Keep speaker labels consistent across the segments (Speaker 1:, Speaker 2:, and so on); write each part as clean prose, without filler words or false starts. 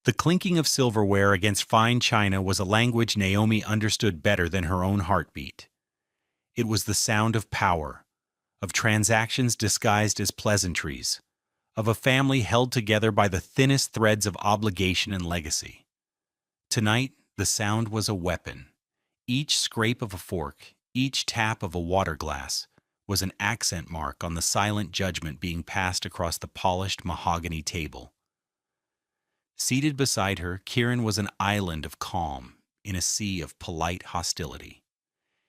Speaker 1: The clinking of silverware against fine china was a language Naomi understood better than her own heartbeat. It was the sound of power, of transactions disguised as pleasantries, of a family held together by the thinnest threads of obligation and legacy. Tonight, the sound was a weapon. Each scrape of a fork, each tap of a water glass, was an accent mark on the silent judgment being passed across the polished mahogany table. Seated beside her, Kieran was an island of calm in a sea of polite hostility.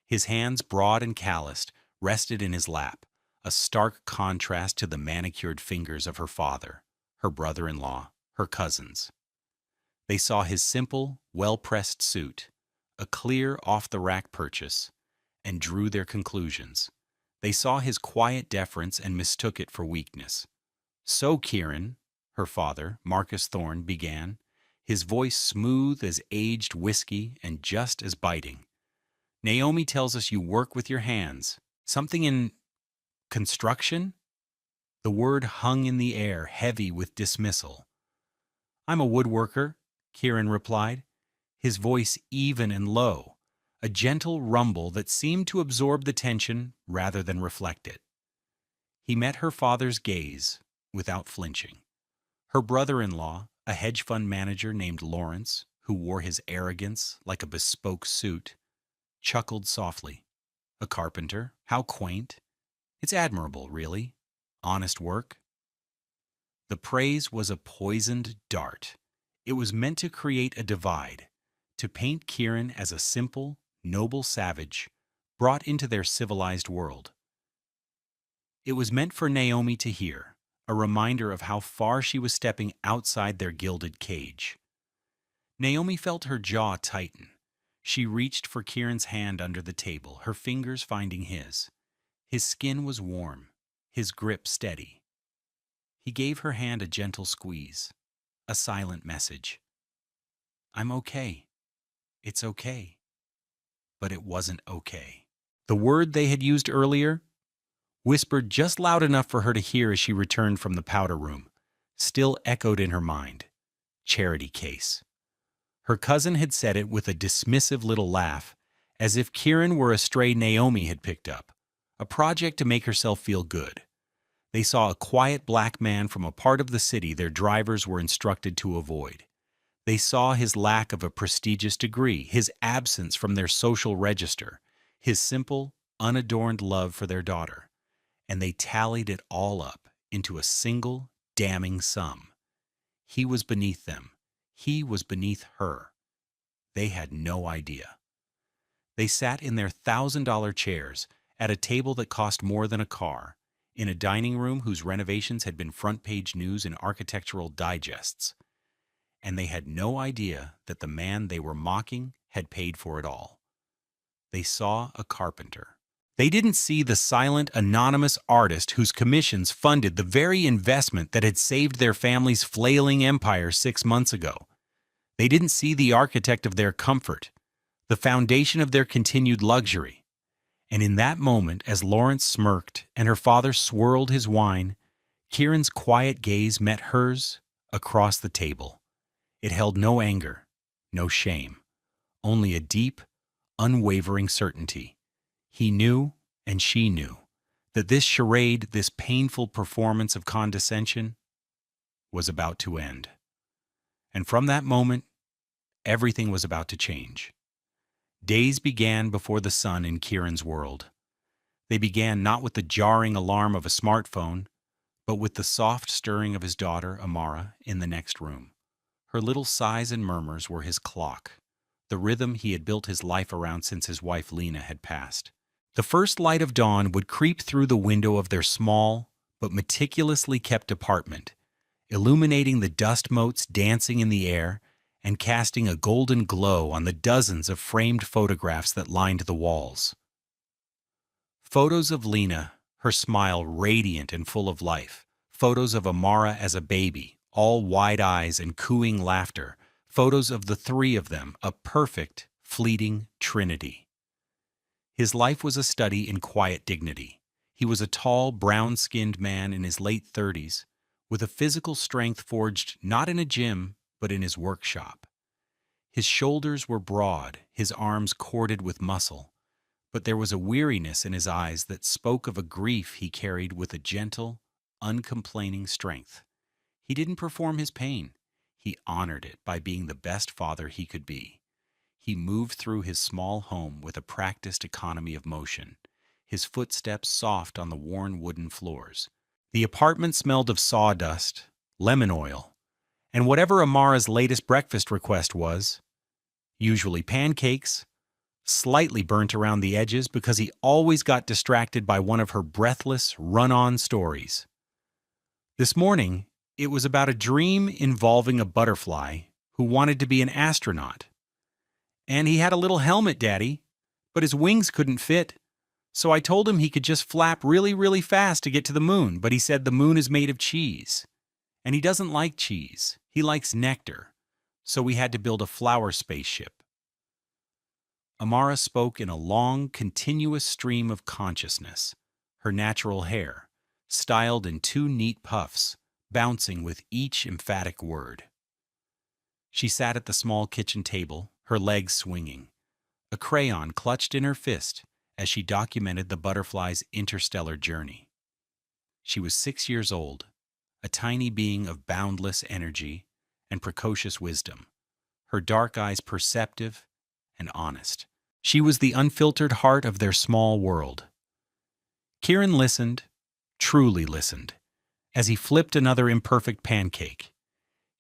Speaker 1: His hands, broad and calloused, rested in his lap, a stark contrast to the manicured fingers of her father, her brother-in-law, her cousins. They saw his simple, well-pressed suit, a clear off-the-rack purchase, and drew their conclusions. They saw his quiet deference and mistook it for weakness. "So, Kieran," her father, Marcus Thorne, began, his voice smooth as aged whiskey and just as biting. "Naomi tells us you work with your hands. Something in construction?" The word hung in the air, heavy with dismissal. "I'm a woodworker," Kieran replied, his voice even and low, a gentle rumble that seemed to absorb the tension rather than reflect it. He met her father's gaze without flinching. Her brother-in-law, a hedge fund manager named Lawrence, who wore his arrogance like a bespoke suit, chuckled softly. "A carpenter? How quaint. It's admirable, really. Honest work." The praise was a poisoned dart. It was meant to create a divide, to paint Kieran as a simple, noble savage brought into their civilized world. It was meant for Naomi to hear, a reminder of how far she was stepping outside their gilded cage. Naomi felt her jaw tighten. She reached for Kieran's hand under the table, her fingers finding his. His skin was warm, his grip steady. He gave her hand a gentle squeeze, a silent message. "I'm okay. It's okay." But it wasn't okay. The word they had used earlier, whispered just loud enough for her to hear as she returned from the powder room, still echoed in her mind. Charity case. Her cousin had said it with a dismissive little laugh, as if Kieran were a stray Naomi had picked up, a project to make herself feel good. They saw a quiet black man from a part of the city their drivers were instructed to avoid. They saw his lack of a prestigious degree, his absence from their social register, his simple, unadorned love for their daughter, and they tallied it all up into a single, damning sum. He was beneath them. He was beneath her. They had no idea. They sat in their $1,000 chairs at a table that cost more than a car, in a dining room whose renovations had been front-page news in architectural digests. And they had no idea that the man they were mocking had paid for it all. They saw a carpenter. They didn't see the silent, anonymous artist whose commissions funded the very investment that had saved their family's flailing empire 6 months ago. They didn't see the architect of their comfort, the foundation of their continued luxury. And in that moment, as Lawrence smirked and her father swirled his wine, Kieran's quiet gaze met hers across the table. It held no anger, no shame, only a deep, unwavering certainty. He knew, and she knew, that this charade, this painful performance of condescension, was about to end. And from that moment, everything was about to change. Days began before the sun in Kieran's world. They began not with the jarring alarm of a smartphone, but with the soft stirring of his daughter, Amara, in the next room. Her little sighs and murmurs were his clock, the rhythm he had built his life around since his wife Lena had passed. The first light of dawn would creep through the window of their small but meticulously kept apartment, illuminating the dust motes dancing in the air and casting a golden glow on the dozens of framed photographs that lined the walls. Photos of Lena, her smile radiant and full of life. Photos of Amara as a baby, all wide eyes and cooing laughter. Photos of the three of them, a perfect, fleeting trinity. His life was a study in quiet dignity. He was a tall, brown-skinned man in his late 30s, with a physical strength forged not in a gym, but in his workshop. His shoulders were broad, his arms corded with muscle, but there was a weariness in his eyes that spoke of a grief he carried with a gentle, uncomplaining strength. He didn't perform his pain. He honored it by being the best father he could be. He moved through his small home with a practiced economy of motion, his footsteps soft on the worn wooden floors. The apartment smelled of sawdust, lemon oil, and whatever Amara's latest breakfast request was, usually pancakes, slightly burnt around the edges because he always got distracted by one of her breathless, run-on stories. This morning, it was about a dream involving a butterfly who wanted to be an astronaut. And he had a little helmet, Daddy, but his wings couldn't fit. So I told him he could just flap really, really fast to get to the moon, but he said the moon is made of cheese. And he doesn't like cheese. He likes nectar. So we had to build a flower spaceship. Amara spoke in a long, continuous stream of consciousness, her natural hair, styled in two neat puffs, bouncing with each emphatic word. She sat at the small kitchen table, her legs swinging, a crayon clutched in her fist as she documented the butterfly's interstellar journey. She was 6 years old, a tiny being of boundless energy and precocious wisdom, her dark eyes perceptive and honest. She was the unfiltered heart of their small world. Kieran listened, truly listened, as he flipped another imperfect pancake.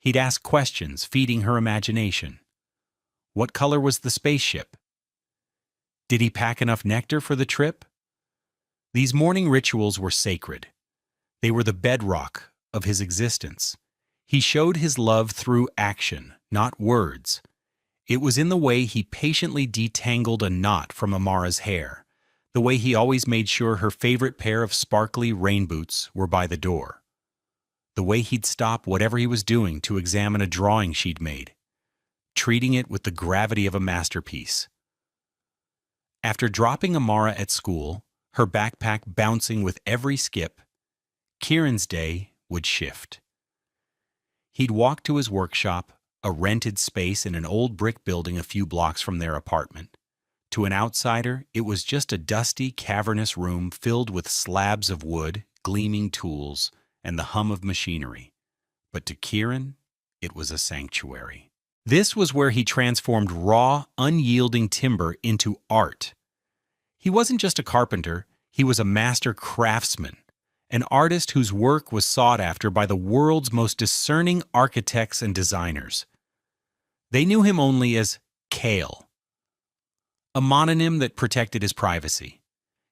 Speaker 1: He'd ask questions, feeding her imagination. What color was the spaceship? Did he pack enough nectar for the trip? These morning rituals were sacred. They were the bedrock of his existence. He showed his love through action, not words. It was in the way he patiently detangled a knot from Amara's hair, the way he always made sure her favorite pair of sparkly rain boots were by the door, the way he'd stop whatever he was doing to examine a drawing she'd made, treating it with the gravity of a masterpiece. After dropping Amara at school, her backpack bouncing with every skip, Kieran's day would shift. He'd walk to his workshop, a rented space in an old brick building a few blocks from their apartment. To an outsider, it was just a dusty, cavernous room filled with slabs of wood, gleaming tools, and the hum of machinery. But to Kieran, it was a sanctuary. This was where he transformed raw, unyielding timber into art. He wasn't just a carpenter, he was a master craftsman, an artist whose work was sought after by the world's most discerning architects and designers. They knew him only as Kale, a mononym that protected his privacy.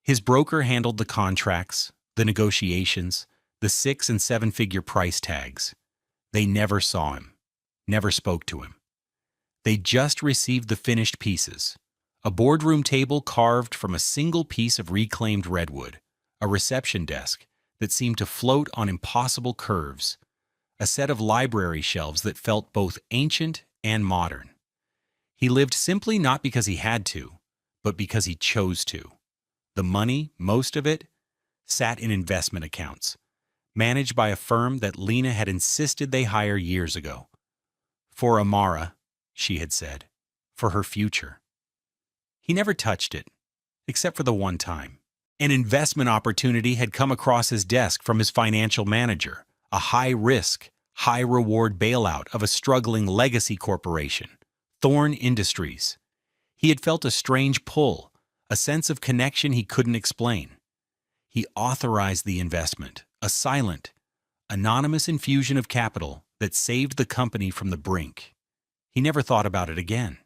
Speaker 1: His broker handled the contracts, the negotiations, the 6- and 7-figure price tags. They never saw him, never spoke to him. They just received the finished pieces. A boardroom table carved from a single piece of reclaimed redwood, a reception desk that seemed to float on impossible curves, a set of library shelves that felt both ancient and modern. He lived simply not because he had to, but because he chose to. The money, most of it, sat in investment accounts, managed by a firm that Lena had insisted they hire years ago. For Amara, she had said, for her future. He never touched it, except for the one time. An investment opportunity had come across his desk from his financial manager, a high-risk, high-reward bailout of a struggling legacy corporation, Thorn Industries. He had felt a strange pull, a sense of connection he couldn't explain. He authorized the investment, a silent, anonymous infusion of capital that saved the company from the brink. He never thought about it again.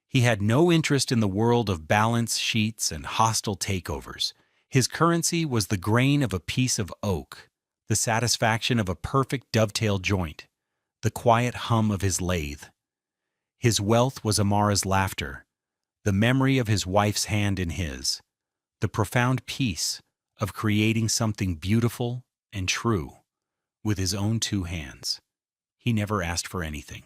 Speaker 1: He had no interest in the world of balance sheets and hostile takeovers. His currency was the grain of a piece of oak, the satisfaction of a perfect dovetail joint, the quiet hum of his lathe. His wealth was Amara's laughter, the memory of his wife's hand in his, the profound peace of creating something beautiful and true with his own two hands. He never asked for anything.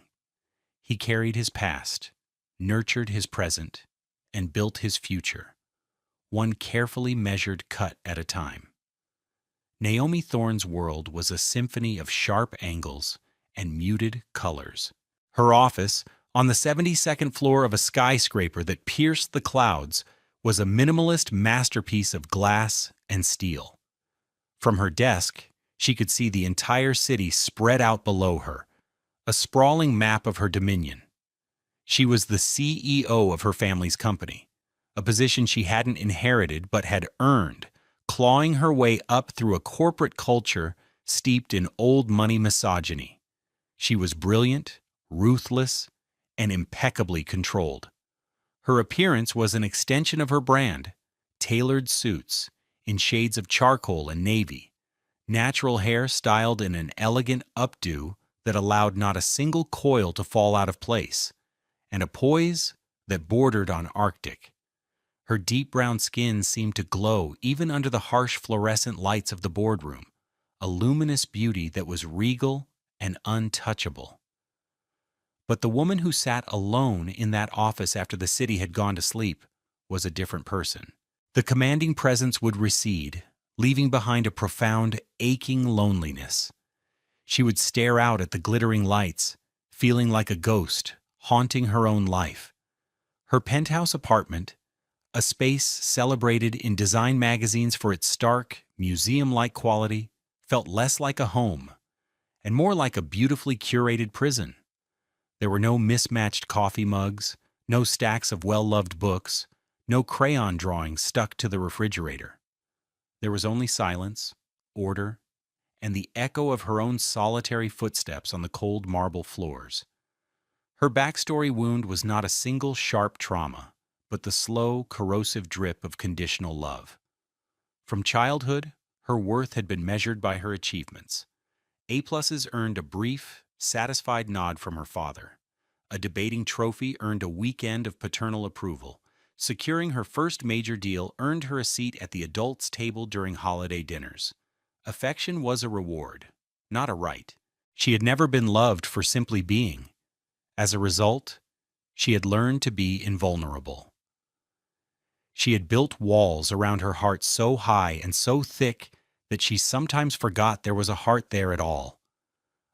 Speaker 1: He carried his past, nurtured his present, and built his future, one carefully measured cut at a time. Naomi Thorne's world was a symphony of sharp angles and muted colors. Her office, on the 72nd floor of a skyscraper that pierced the clouds, was a minimalist masterpiece of glass and steel. From her desk, she could see the entire city spread out below her, a sprawling map of her dominion. She was the CEO of her family's company, a position she hadn't inherited but had earned, clawing her way up through a corporate culture steeped in old money misogyny. She was brilliant, ruthless, and impeccably controlled. Her appearance was an extension of her brand: tailored suits in shades of charcoal and navy, natural hair styled in an elegant updo that allowed not a single coil to fall out of place, and a poise that bordered on Arctic. Her deep brown skin seemed to glow even under the harsh fluorescent lights of the boardroom, a luminous beauty that was regal and untouchable. But the woman who sat alone in that office after the city had gone to sleep was a different person. The commanding presence would recede, leaving behind a profound, aching loneliness. She would stare out at the glittering lights, feeling like a ghost, haunting her own life. Her penthouse apartment, a space celebrated in design magazines for its stark, museum-like quality, felt less like a home and more like a beautifully curated prison. There were no mismatched coffee mugs, no stacks of well-loved books, no crayon drawings stuck to the refrigerator. There was only silence, order, and the echo of her own solitary footsteps on the cold marble floors. Her backstory wound was not a single sharp trauma, but the slow, corrosive drip of conditional love. From childhood, her worth had been measured by her achievements. A-pluses earned a brief, satisfied nod from her father. A debating trophy earned a weekend of paternal approval. Securing her first major deal earned her a seat at the adults' table during holiday dinners. Affection was a reward, not a right. She had never been loved for simply being. As a result, she had learned to be invulnerable. She had built walls around her heart so high and so thick that she sometimes forgot there was a heart there at all.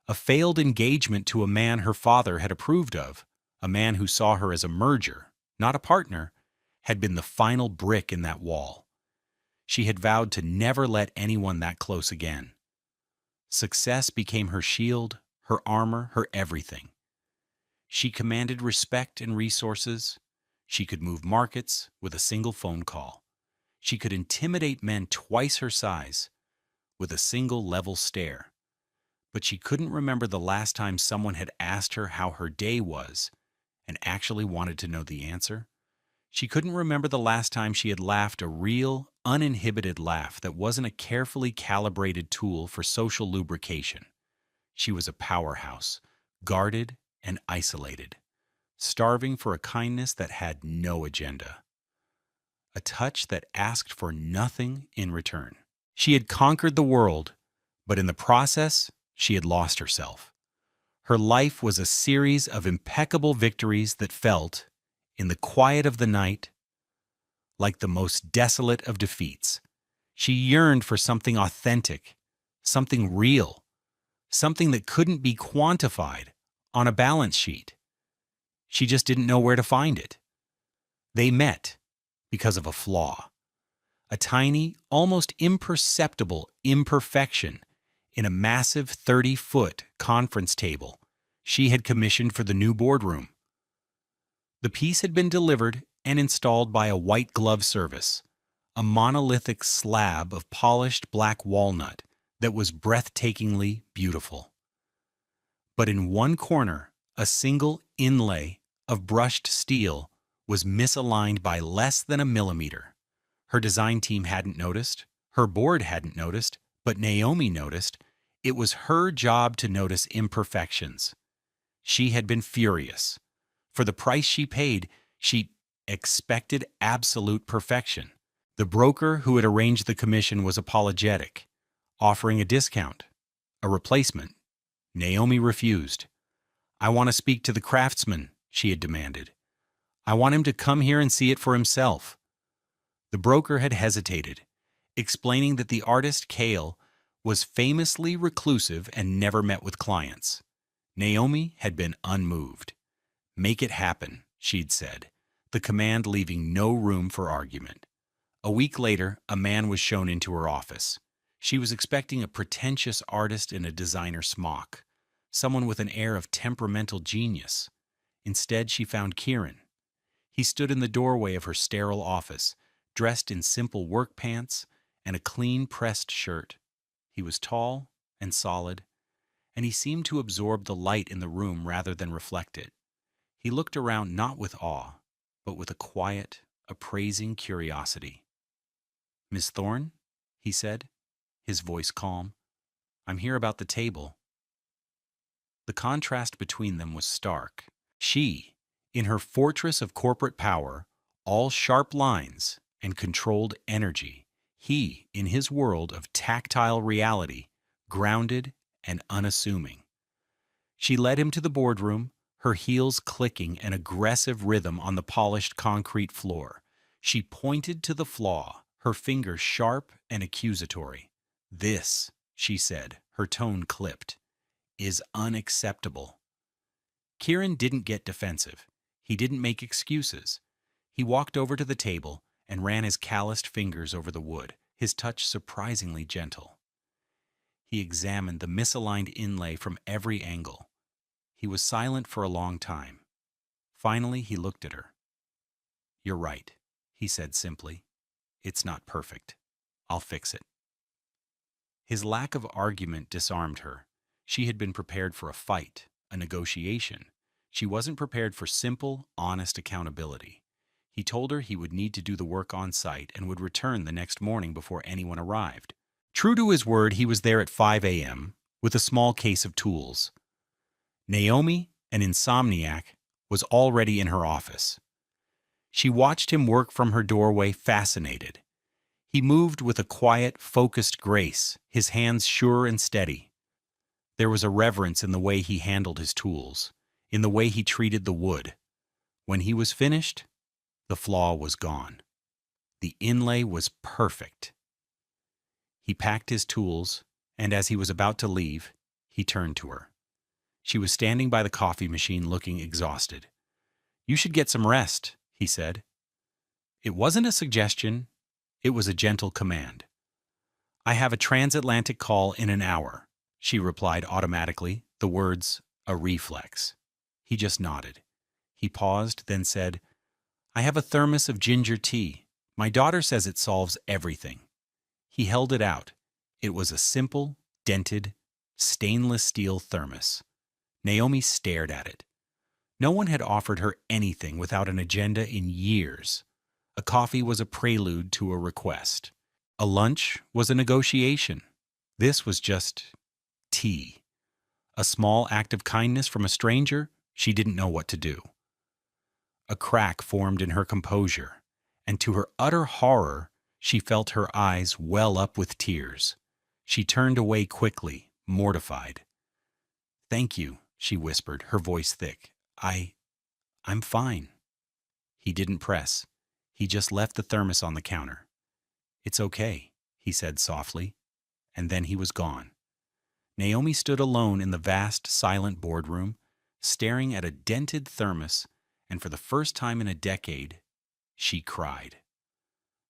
Speaker 1: A failed engagement to a man her father had approved of, a man who saw her as a merger, not a partner, had been the final brick in that wall. She had vowed to never let anyone that close again. Success became her shield, her armor, her everything. She commanded respect and resources. She could move markets with a single phone call. She could intimidate men twice her size with a single level stare. But she couldn't remember the last time someone had asked her how her day was and actually wanted to know the answer. She couldn't remember the last time she had laughed a real, uninhibited laugh that wasn't a carefully calibrated tool for social lubrication. She was a powerhouse, guarded and isolated, starving for a kindness that had no agenda, a touch that asked for nothing in return. She had conquered the world, but in the process, she had lost herself. Her life was a series of impeccable victories that felt, in the quiet of the night, like the most desolate of defeats. She yearned for something authentic, something real, something that couldn't be quantified on a balance sheet. She just didn't know where to find it. They met because of a flaw, a tiny, almost imperceptible imperfection in a massive 30-foot conference table she had commissioned for the new boardroom. The piece had been delivered and installed by a white glove service, a monolithic slab of polished black walnut that was breathtakingly beautiful. But in one corner, a single inlay of brushed steel was misaligned by less than a millimeter. Her design team hadn't noticed, her board hadn't noticed, but Naomi noticed. It was her job to notice imperfections. She had been furious. For the price she paid, she expected absolute perfection. The broker who had arranged the commission was apologetic, offering a discount, a replacement. Naomi refused. "I want to speak to the craftsman," she had demanded. "I want him to come here and see it for himself." The broker had hesitated, explaining that the artist Cale was famously reclusive and never met with clients. Naomi had been unmoved. "Make it happen," she'd said, the command leaving no room for argument. A week later, a man was shown into her office. She was expecting a pretentious artist in a designer smock, someone with an air of temperamental genius. Instead, she found Kieran. He stood in the doorway of her sterile office, dressed in simple work pants and a clean pressed shirt. He was tall and solid, and he seemed to absorb the light in the room rather than reflect it. He looked around not with awe, but with a quiet, appraising curiosity. "Miss Thorne?" he said, his voice calm. "I'm here about the table." The contrast between them was stark. She, in her fortress of corporate power, all sharp lines and controlled energy. He, in his world of tactile reality, grounded and unassuming. She led him to the boardroom, her heels clicking an aggressive rhythm on the polished concrete floor. She pointed to the flaw, her fingers sharp and accusatory. "This," she said, her tone clipped, "is unacceptable." Kieran didn't get defensive. He didn't make excuses. He walked over to the table and ran his calloused fingers over the wood, his touch surprisingly gentle. He examined the misaligned inlay from every angle. He was silent for a long time. Finally, he looked at her. "You're right," he said simply. "It's not perfect. I'll fix it." His lack of argument disarmed her. She had been prepared for a fight, a negotiation. She wasn't prepared for simple, honest accountability. He told her he would need to do the work on site and would return the next morning before anyone arrived. True to his word, he was there at 5 a.m. with a small case of tools. Naomi, an insomniac, was already in her office. She watched him work from her doorway, fascinated. He moved with a quiet, focused grace, his hands sure and steady. There was a reverence in the way he handled his tools, in the way he treated the wood. When he was finished, the flaw was gone. The inlay was perfect. He packed his tools, and as he was about to leave, he turned to her. She was standing by the coffee machine looking exhausted. "You should get some rest," he said. It wasn't a suggestion, it was a gentle command. "I have a transatlantic call in an hour," she replied automatically, the words a reflex. He just nodded. He paused, then said, "I have a thermos of ginger tea. My daughter says it solves everything." He held it out. It was a simple, dented, stainless steel thermos. Naomi stared at it. No one had offered her anything without an agenda in years. A coffee was a prelude to a request. A lunch was a negotiation. This was just tea. A small act of kindness from a stranger. She didn't know what to do. A crack formed in her composure, and to her utter horror, she felt her eyes well up with tears. She turned away quickly, mortified. "Thank you," she whispered, her voice thick. I'm fine." He didn't press. He just left the thermos on the counter. "It's okay," he said softly, and then he was gone. Naomi stood alone in the vast, silent boardroom, staring at a dented thermos, and for the first time in a decade, she cried.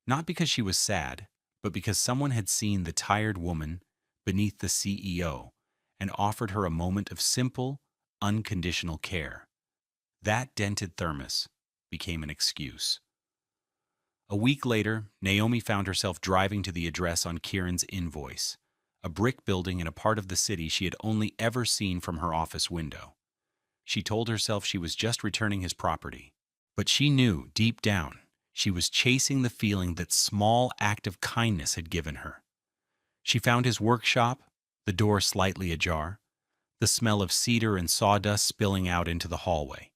Speaker 1: Not because she was sad, but because someone had seen the tired woman beneath the CEO and offered her a moment of simple, unconditional care. That dented thermos became an excuse. A week later, Naomi found herself driving to the address on Kieran's invoice, a brick building in a part of the city she had only ever seen from her office window. She told herself she was just returning his property, but she knew, deep down, she was chasing the feeling that small act of kindness had given her. She found his workshop, the door slightly ajar, the smell of cedar and sawdust spilling out into the hallway.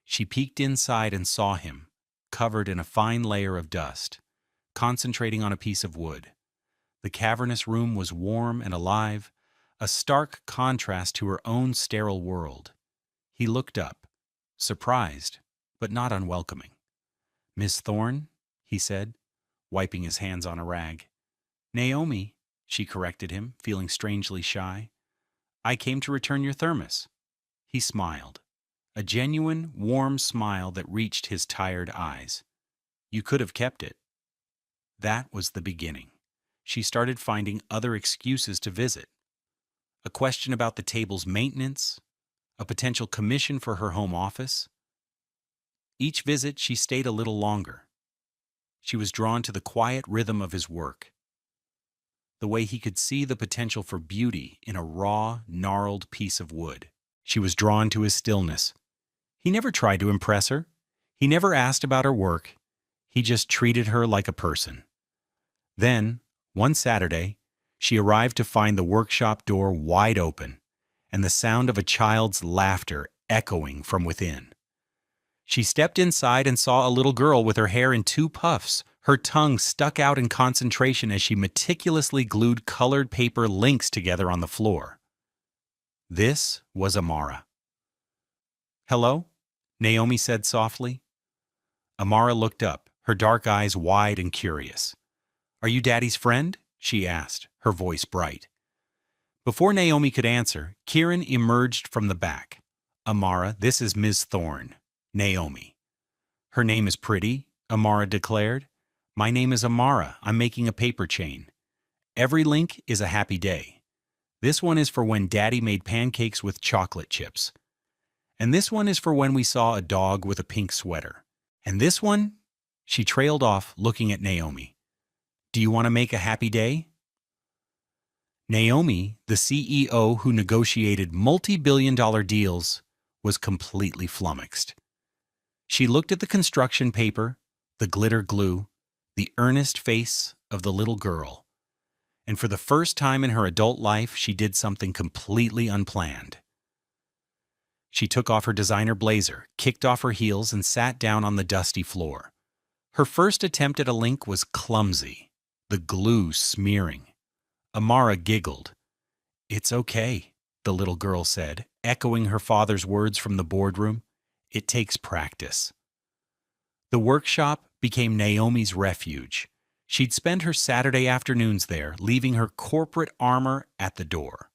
Speaker 1: She peeked inside and saw him, covered in a fine layer of dust, concentrating on a piece of wood. The cavernous room was warm and alive, a stark contrast to her own sterile world. He looked up, surprised, but not unwelcoming. "Miss Thorne?" he said, wiping his hands on a rag. "Naomi," she corrected him, feeling strangely shy. "I came to return your thermos." He smiled, a genuine, warm smile that reached his tired eyes. You could have kept it. That was the beginning. She started finding other excuses to visit. A question about the table's maintenance, a potential commission for her home office. Each visit, she stayed a little longer. She was drawn to the quiet rhythm of his work, the way he could see the potential for beauty in a raw, gnarled piece of wood. She was drawn to his stillness. He never tried to impress her. He never asked about her work. He just treated her like a person. Then, one Saturday, she arrived to find the workshop door wide open and the sound of a child's laughter echoing from within. She stepped inside and saw a little girl with her hair in two puffs, her tongue stuck out in concentration as she meticulously glued colored paper links together on the floor. This was Amara. "Hello?" Naomi said softly. Amara looked up, her dark eyes wide and curious. "Are you Daddy's friend?" she asked, her voice bright. Before Naomi could answer, Kieran emerged from the back. "Amara, this is Ms. Thorne, Naomi." "Her name is pretty," Amara declared. "My name is Amara. I'm making a paper chain. Every link is a happy day. This one is for when Daddy made pancakes with chocolate chips. And this one is for when we saw a dog with a pink sweater. And this one?" She trailed off, looking at Naomi. "Do you want to make a happy day?" Naomi, the CEO who negotiated multi-billion-dollar deals, was completely flummoxed. She looked at the construction paper, the glitter glue, the earnest face of the little girl, and for the first time in her adult life, she did something completely unplanned. She took off her designer blazer, kicked off her heels, and sat down on the dusty floor. Her first attempt at a link was clumsy, the glue smearing. Amara giggled. "It's okay," the little girl said, echoing her father's words from the boardroom. "It takes practice." The workshop became Naomi's refuge. She'd spend her Saturday afternoons there, leaving her corporate armor at the door.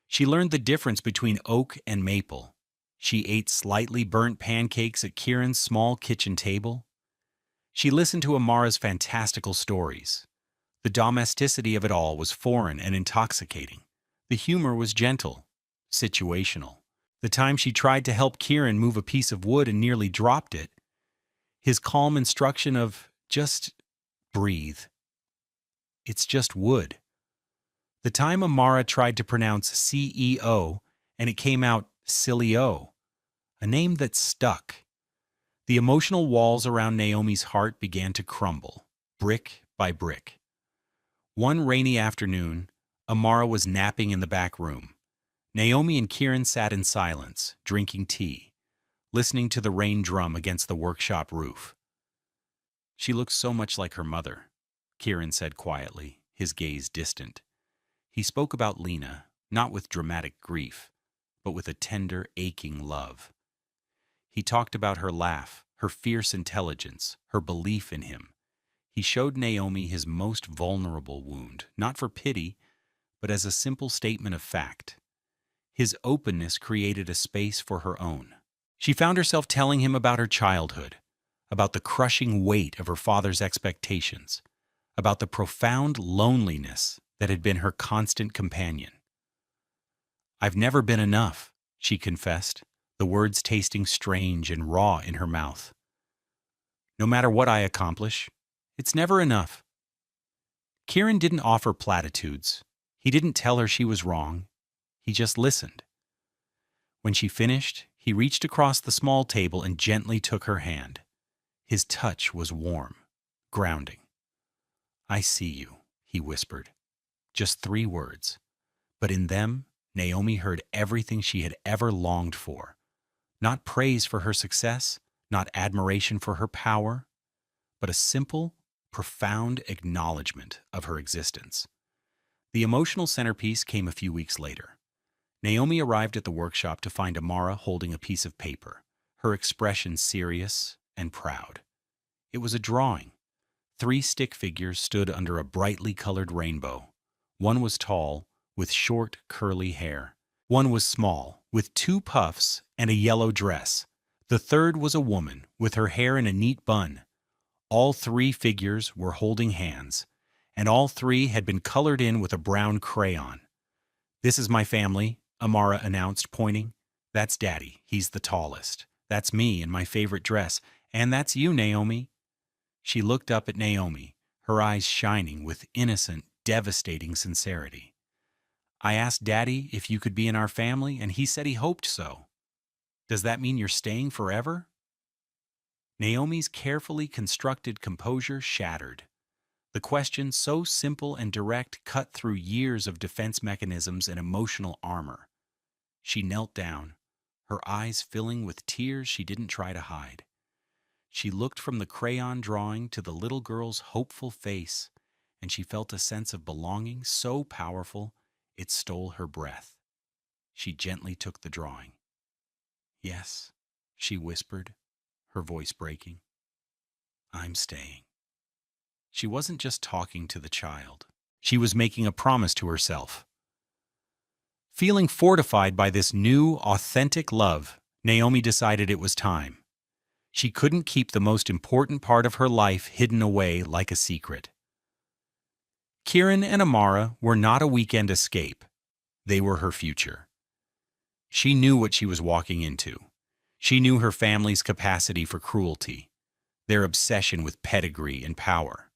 Speaker 1: She learned the difference between oak and maple. She ate slightly burnt pancakes at Kieran's small kitchen table. She listened to Amara's fantastical stories. The domesticity of it all was foreign and intoxicating. The humor was gentle, situational. The time she tried to help Kieran move a piece of wood and nearly dropped it, his calm instruction of just breathe. It's just wood. The time Amara tried to pronounce CEO and it came out Silly-O, a name that stuck. The emotional walls around Naomi's heart began to crumble, brick by brick. One rainy afternoon, Amara was napping in the back room. Naomi and Kieran sat in silence, drinking tea, listening to the rain drum against the workshop roof. "She looks so much like her mother," Kieran said quietly, his gaze distant. He spoke about Lena, not with dramatic grief, but with a tender, aching love. He talked about her laugh, her fierce intelligence, her belief in him. He showed Naomi his most vulnerable wound, not for pity, but as a simple statement of fact. His openness created a space for her own. She found herself telling him about her childhood, about the crushing weight of her father's expectations, about the profound loneliness that had been her constant companion. "I've never been enough," she confessed, the words tasting strange and raw in her mouth. "No matter what I accomplish, it's never enough." Kieran didn't offer platitudes. He didn't tell her she was wrong. He just listened. When she finished, he reached across the small table and gently took her hand. His touch was warm, grounding. "I see you," he whispered. Just 3 words. But in them, Naomi heard everything she had ever longed for. Not praise for her success, not admiration for her power, but a simple, profound acknowledgement of her existence. The emotional centerpiece came a few weeks later. Naomi arrived at the workshop to find Amara holding a piece of paper, her expression serious and proud. It was a drawing. 3 stick figures stood under a brightly colored rainbow. One was tall, with short, curly hair. One was small, with 2 puffs and a yellow dress. The third was a woman, with her hair in a neat bun. All 3 figures were holding hands, and all 3 had been colored in with a brown crayon. "This is my family," Amara announced, pointing. "That's Daddy, he's the tallest. That's me in my favorite dress. And that's you, Naomi." She looked up at Naomi, her eyes shining with innocent, devastating sincerity. "I asked Daddy if you could be in our family, and he said he hoped so. Does that mean you're staying forever?" Naomi's carefully constructed composure shattered. The question, so simple and direct, cut through years of defense mechanisms and emotional armor. She knelt down, her eyes filling with tears she didn't try to hide. She looked from the crayon drawing to the little girl's hopeful face, and she felt a sense of belonging so powerful it stole her breath. She gently took the drawing. "Yes," she whispered, her voice breaking. "I'm staying." She wasn't just talking to the child. She was making a promise to herself. Feeling fortified by this new, authentic love, Naomi decided it was time. She couldn't keep the most important part of her life hidden away like a secret. Kieran and Amara were not a weekend escape. They were her future. She knew what she was walking into. She knew her family's capacity for cruelty, their obsession with pedigree and power.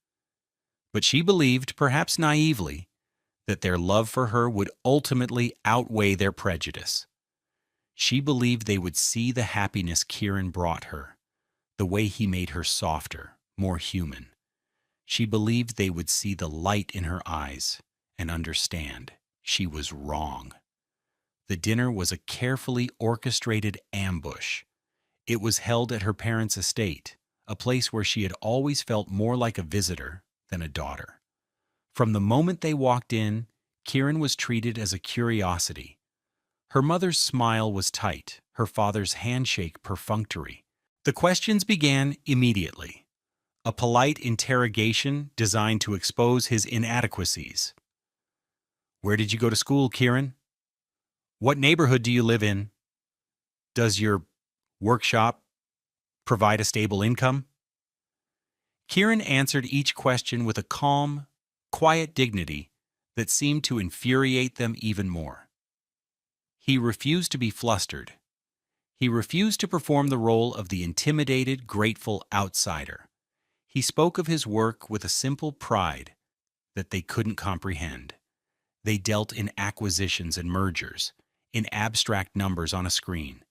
Speaker 1: But she believed, perhaps naively, that their love for her would ultimately outweigh their prejudice. She believed they would see the happiness Kieran brought her, the way he made her softer, more human. She believed they would see the light in her eyes and understand she was wrong. The dinner was a carefully orchestrated ambush. It was held at her parents' estate, a place where she had always felt more like a visitor than a daughter. From the moment they walked in, Kieran was treated as a curiosity. Her mother's smile was tight, her father's handshake perfunctory. The questions began immediately, a polite interrogation designed to expose his inadequacies. "Where did you go to school, Kieran? What neighborhood do you live in? Does your workshop provide a stable income?" Kieran answered each question with a calm, quiet dignity that seemed to infuriate them even more. He refused to be flustered. He refused to perform the role of the intimidated, grateful outsider. He spoke of his work with a simple pride that they couldn't comprehend. They dealt in acquisitions and mergers, in abstract numbers on a screen.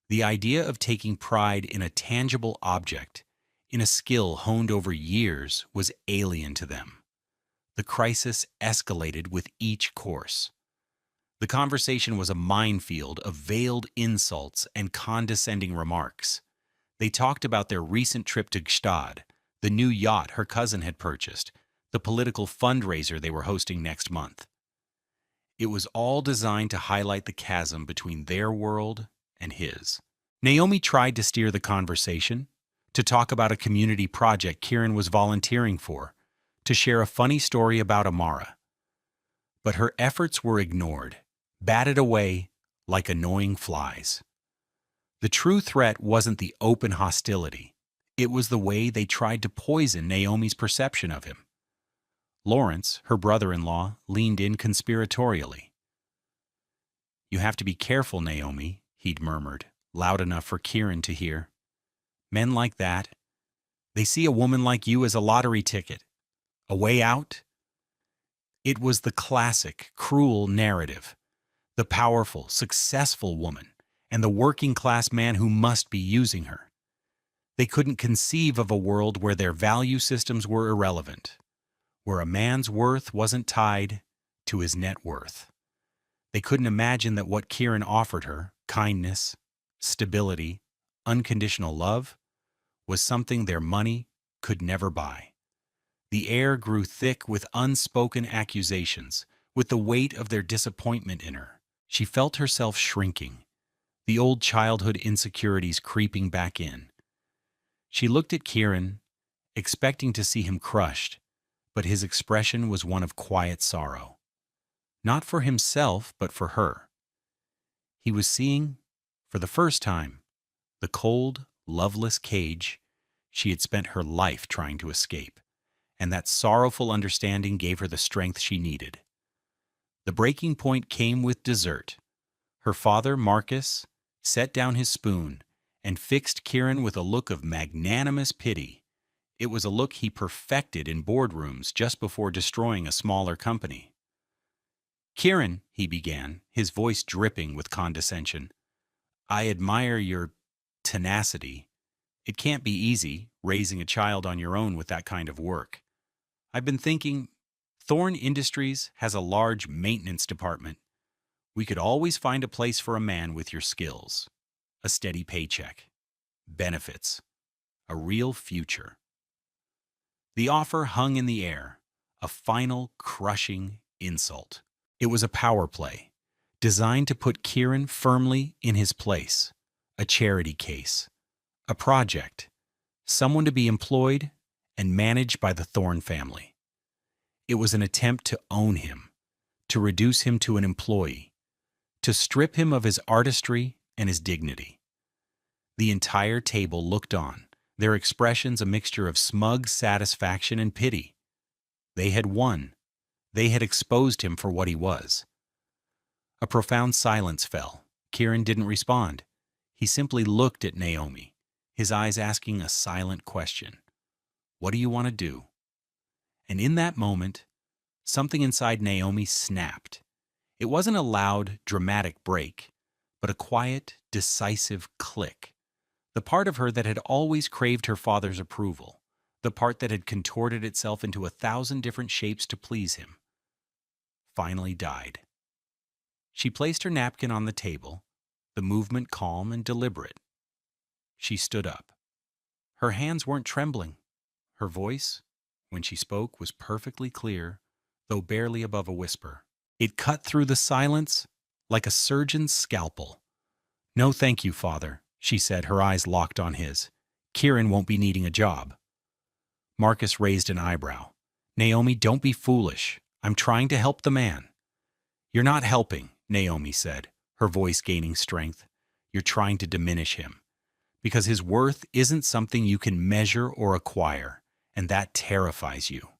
Speaker 1: The idea of taking pride in a tangible object, in a skill honed over years, was alien to them. The crisis escalated with each course. The conversation was a minefield of veiled insults and condescending remarks. They talked about their recent trip to Gstad, the new yacht her cousin had purchased, the political fundraiser they were hosting next month. It was all designed to highlight the chasm between their world and his. Naomi tried to steer the conversation, to talk about a community project Kieran was volunteering for, to share a funny story about Amara. But her efforts were ignored, batted away like annoying flies. The true threat wasn't the open hostility. It was the way they tried to poison Naomi's perception of him. Lawrence, her brother-in-law, leaned in conspiratorially. "You have to be careful, Naomi," he'd murmured, loud enough for Kieran to hear. "Men like that, they see a woman like you as a lottery ticket. A way out?" It was the classic, cruel narrative. The powerful, successful woman, and the working-class man who must be using her. They couldn't conceive of a world where their value systems were irrelevant, where a man's worth wasn't tied to his net worth. They couldn't imagine that what Kieran offered her, kindness, stability, unconditional love, was something their money could never buy. The air grew thick with unspoken accusations, with the weight of their disappointment in her. She felt herself shrinking, the old childhood insecurities creeping back in. She looked at Kieran, expecting to see him crushed, but his expression was one of quiet sorrow. Not for himself, but for her. He was seeing, for the first time, the cold, loveless cage she had spent her life trying to escape, and that sorrowful understanding gave her the strength she needed. The breaking point came with dessert. Her father, Marcus, set down his spoon and fixed Kieran with a look of magnanimous pity. It was a look he perfected in boardrooms just before destroying a smaller company. "Kieran," he began, his voice dripping with condescension, "I admire your tenacity. It can't be easy, raising a child on your own with that kind of work. I've been thinking, Thorn Industries has a large maintenance department. We could always find a place for a man with your skills. A steady paycheck. Benefits. A real future." The offer hung in the air, a final, crushing insult. It was a power play, designed to put Kieran firmly in his place. A charity case. A project. Someone to be employed and managed by the Thorn family. It was an attempt to own him, to reduce him to an employee, to strip him of his artistry and his dignity. The entire table looked on, their expressions a mixture of smug satisfaction and pity. They had won. They had exposed him for what he was. A profound silence fell. Kieran didn't respond. He simply looked at Naomi, his eyes asking a silent question. "What do you want to do?" And in that moment, something inside Naomi snapped. It wasn't a loud, dramatic break, but a quiet, decisive click. The part of her that had always craved her father's approval, the part that had contorted itself into 1,000 different shapes to please him, finally died. She placed her napkin on the table, the movement calm and deliberate. She stood up. Her hands weren't trembling. Her voice, when she spoke, was perfectly clear, though barely above a whisper. It cut through the silence like a surgeon's scalpel. "No, thank you, Father," she said, her eyes locked on his. "Kieran won't be needing a job." Marcus raised an eyebrow. "Naomi, don't be foolish. I'm trying to help the man." "You're not helping," Naomi said, her voice gaining strength. "You're trying to diminish him. Because his worth isn't something you can measure or acquire, and that terrifies you."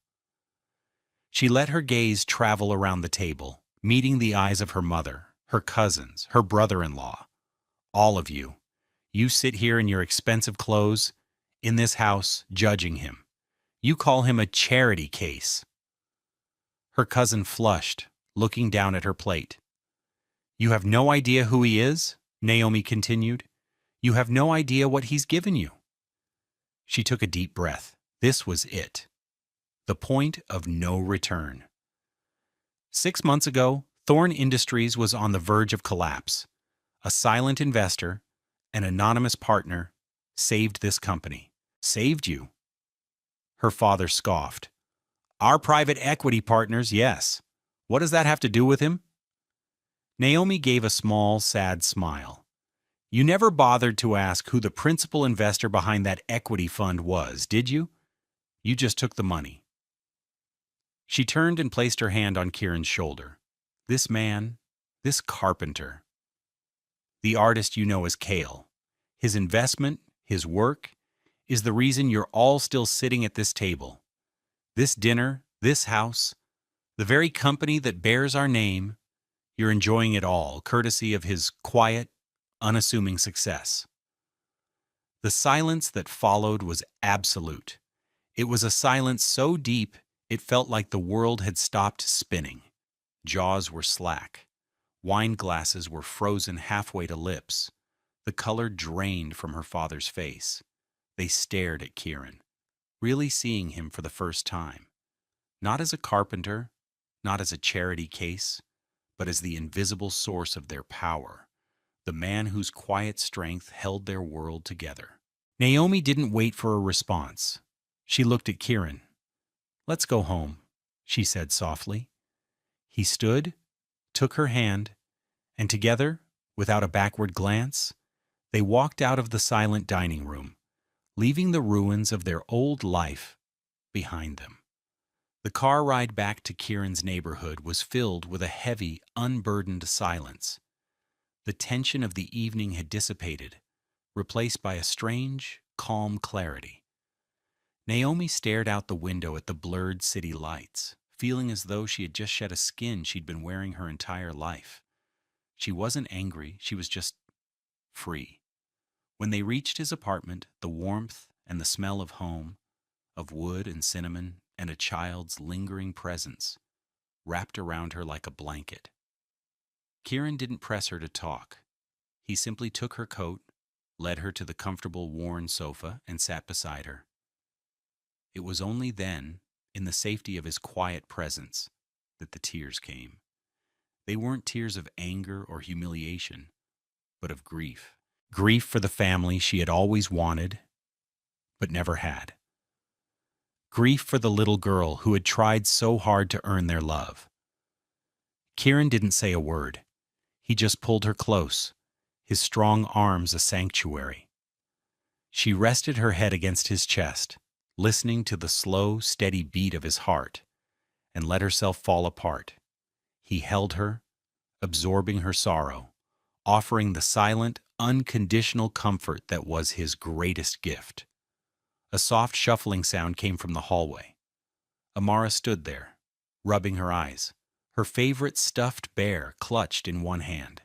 Speaker 1: She let her gaze travel around the table, meeting the eyes of her mother, her cousins, her brother-in-law. "All of you. You sit here in your expensive clothes, in this house, judging him. You call him a charity case." Her cousin flushed, looking down at her plate. "You have no idea who he is?" Naomi continued. "You have no idea what he's given you." She took a deep breath. This was it. The point of no return. 6 months ago, Thorn Industries was on the verge of collapse. A silent investor, an anonymous partner, saved this company. "Saved you?" Her father scoffed. "Our private equity partners, yes. What does that have to do with him?" Naomi gave a small, sad smile. "You never bothered to ask who the principal investor behind that equity fund was, did you? You just took the money." She turned and placed her hand on Kieran's shoulder. "This man, this carpenter, the artist you know as Cale, his investment, his work, is the reason you're all still sitting at this table. This dinner, this house, the very company that bears our name, you're enjoying it all, courtesy of his quiet, unassuming success." The silence that followed was absolute. It was a silence so deep it felt like the world had stopped spinning. Jaws were slack. Wine glasses were frozen halfway to lips. The color drained from her father's face. They stared at Kieran, really seeing him for the first time. Not as a carpenter, not as a charity case, but as the invisible source of their power, the man whose quiet strength held their world together. Naomi didn't wait for a response. She looked at Kieran. "Let's go home," she said softly. He stood, took her hand, and together, without a backward glance, they walked out of the silent dining room, leaving the ruins of their old life behind them. The car ride back to Kieran's neighborhood was filled with a heavy, unburdened silence. The tension of the evening had dissipated, replaced by a strange, calm clarity. Naomi stared out the window at the blurred city lights, feeling as though she had just shed a skin she'd been wearing her entire life. She wasn't angry, she was just free. When they reached his apartment, the warmth and the smell of home, of wood and cinnamon, and a child's lingering presence, wrapped around her like a blanket. Kieran didn't press her to talk. He simply took her coat, led her to the comfortable worn sofa, and sat beside her. It was only then, in the safety of his quiet presence, that the tears came. They weren't tears of anger or humiliation, but of grief. Grief for the family she had always wanted, but never had. Grief for the little girl who had tried so hard to earn their love. Kieran didn't say a word. He just pulled her close, his strong arms a sanctuary. She rested her head against his chest, listening to the slow, steady beat of his heart, and let herself fall apart. He held her, absorbing her sorrow, offering the silent, unconditional comfort that was his greatest gift. A soft shuffling sound came from the hallway. Amara stood there, rubbing her eyes, her favorite stuffed bear clutched in one hand.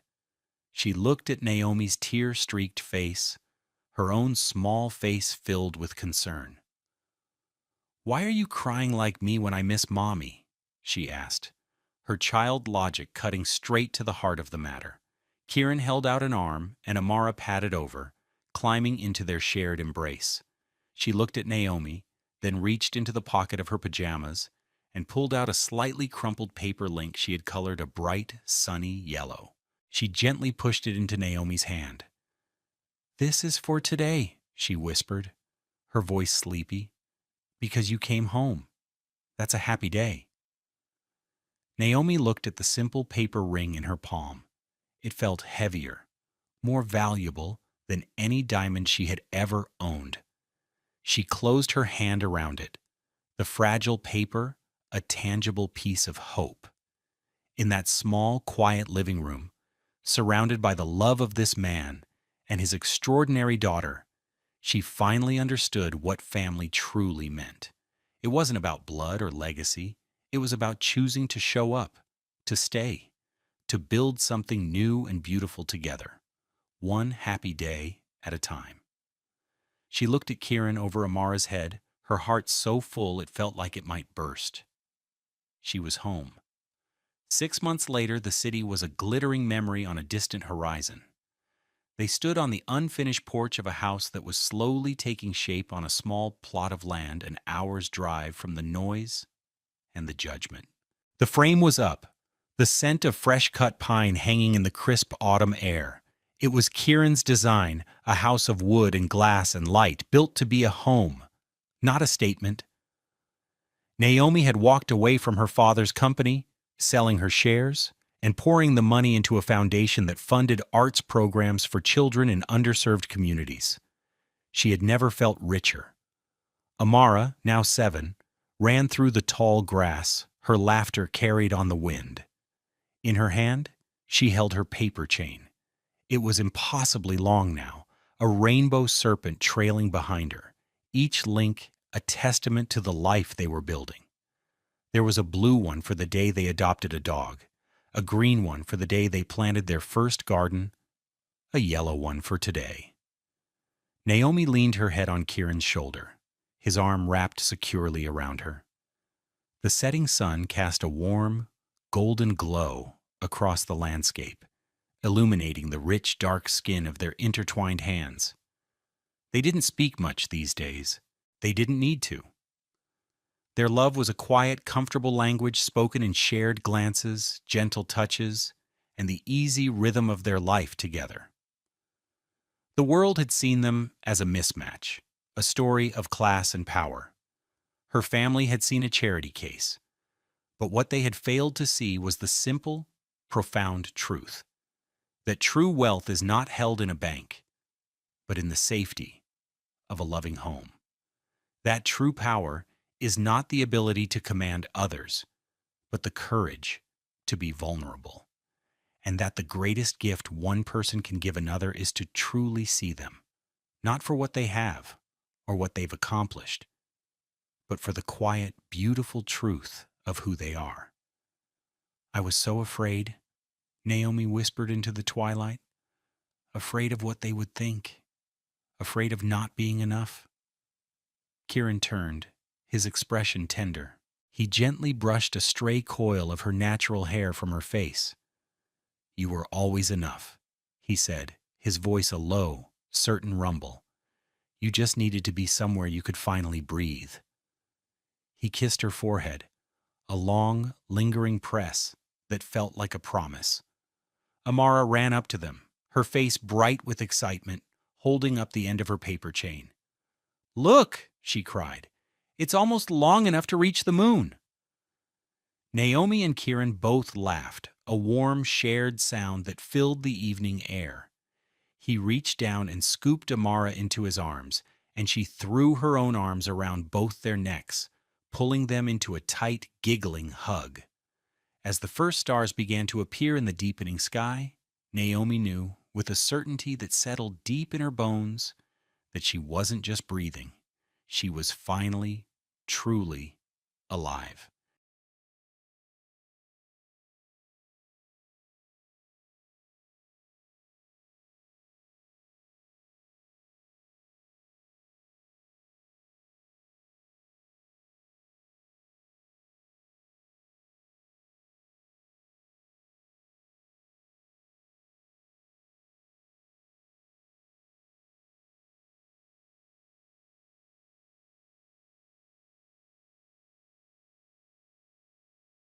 Speaker 1: She looked at Naomi's tear-streaked face, her own small face filled with concern. "Why are you crying like me when I miss Mommy?" she asked, her child logic cutting straight to the heart of the matter. Kieran held out an arm, and Amara patted over, climbing into their shared embrace. She looked at Naomi, then reached into the pocket of her pajamas and pulled out a slightly crumpled paper link she had colored a bright, sunny yellow. She gently pushed it into Naomi's hand. "This is for today," she whispered, her voice sleepy, "because you came home. That's a happy day." Naomi looked at the simple paper ring in her palm. It felt heavier, more valuable than any diamond she had ever owned. She closed her hand around it, the fragile paper a tangible piece of hope. In that small, quiet living room, surrounded by the love of this man and his extraordinary daughter, she finally understood what family truly meant. It wasn't about blood or legacy. It was about choosing to show up, to stay, to build something new and beautiful together, one happy day at a time. She looked at Kieran over Amara's head, her heart so full it felt like it might burst. She was home. 6 months later, the city was a glittering memory on a distant horizon. They stood on the unfinished porch of a house that was slowly taking shape on a small plot of land an hour's drive from the noise and the judgment. The frame was up, the scent of fresh-cut pine hanging in the crisp autumn air. It was Kieran's design, a house of wood and glass and light, built to be a home, not a statement. Naomi had walked away from her father's company, selling her shares, and pouring the money into a foundation that funded arts programs for children in underserved communities. She had never felt richer. Amara, now 7, ran through the tall grass, her laughter carried on the wind. In her hand, she held her paper chain. It was impossibly long now, a rainbow serpent trailing behind her, each link a testament to the life they were building. There was a blue one for the day they adopted a dog, a green one for the day they planted their first garden, a yellow one for today. Naomi leaned her head on Kieran's shoulder, his arm wrapped securely around her. The setting sun cast a warm, golden glow across the landscape, illuminating the rich, dark skin of their intertwined hands. They didn't speak much these days. They didn't need to. Their love was a quiet, comfortable language spoken in shared glances, gentle touches, and the easy rhythm of their life together. The world had seen them as a mismatch, a story of class and power. Her family had seen a charity case. But what they had failed to see was the simple, profound truth that true wealth is not held in a bank, but in the safety of a loving home. That true power is not the ability to command others, but the courage to be vulnerable. and that the greatest gift one person can give another is to truly see them, not for what they have or what they've accomplished, but for the quiet, beautiful truth of who they are. I was so afraid, Naomi whispered into the twilight, afraid of what they would think, afraid of not being enough. Kieran turned, his expression tender. He gently brushed a stray coil of her natural hair from her face. "You were always enough," he said, his voice a low, certain rumble. "You just needed to be somewhere you could finally breathe." He kissed her forehead, a long, lingering press that felt like a promise. Amara ran up to them, her face bright with excitement, holding up the end of her paper chain. "Look," she cried, "it's almost long enough to reach the moon." Naomi and Kieran both laughed, a warm, shared sound that filled the evening air. He reached down and scooped Amara into his arms, and she threw her own arms around both their necks, pulling them into a tight, giggling hug. As the first stars began to appear in the deepening sky, Naomi knew, with a certainty that settled deep in her bones, that she wasn't just breathing. She was finally, truly alive.